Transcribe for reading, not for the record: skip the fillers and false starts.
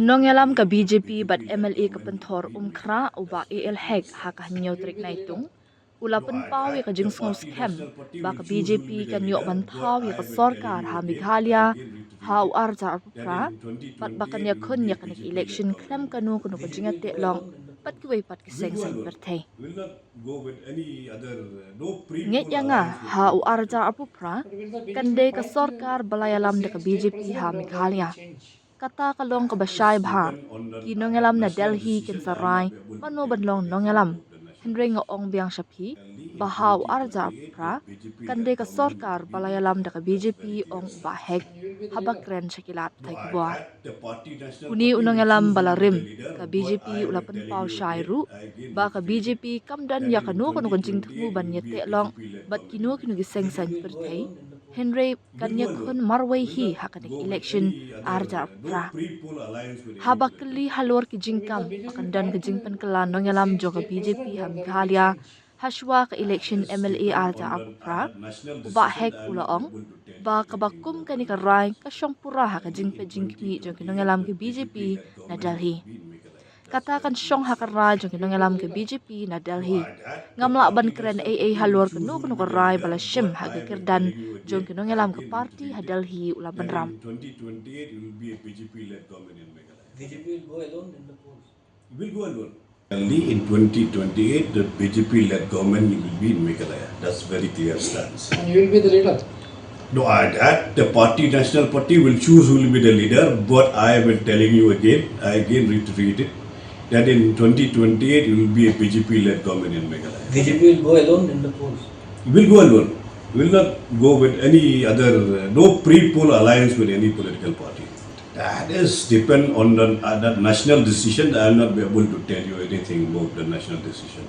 nongelam ka BJP bat MLA ka penthor umkhra uba AL hek ha ka hanyaw trik na itong ulapan pawi ka jing ngos scam ba ka BJP ka nyo bantawi ka sarkar ha Meghalaya ha uar jar pra pat ba ka nya khun nya ka election klam kanu kunu ka jingate long pat ki pat ki seng seng perthai nget yanga ha uar jar pra kande ka sarkar balayalam de ka BJP ha Meghalaya kata kalong ka basyay bha ki nongelam na Delhi kin sarai mano banlong nongelam henry nga ong biang shapi bahaw arja pra kande ka sarkar balayalam da ka BJP ong bahek habakren shakilat thai kubwa uni unongelam balarim ka BJP ulapan paw shairu ba ka BJP kamdan ya kanu kanu jing thu ban yete long bat kinu kinu giseng sang perthai Henry kanya kun marway hi hakanik election arja pra habakli halor ki jingkam akandan ke jingpan kala nongelam joga BJP ha Meghalaya haswa ka election MLA arja pra uba hek ulaong ba kabakum kani karai ka syongpura ha ka jingpe jingkmi joga nongelam ke BJP na Delhi katakan syong hakarai joga nongelam ke BJP na Delhi ngamla ban keren AA halor kenu kenu karai bala shim ha ka kirdan jong kenu ngelam ke parti ha Delhi ulaban ram. In 2028, it will be a BJP-led government in Meghalaya. BJP will go alone in the polls. It will go alone. Only in 2028, the BJP-led government will be in Meghalaya. That's very clear stance. And you will be the leader. No, that the party, national party, will choose who will be the leader. But I am telling you again, I again reiterate it, that in 2028, it will be a BJP-led government in Meghalaya. BJP will go alone in the polls. It will go alone. Will not go with any other, no pre-poll alliance with any political party. That is depend on the national decision. I will not be able to tell you anything about the national decision.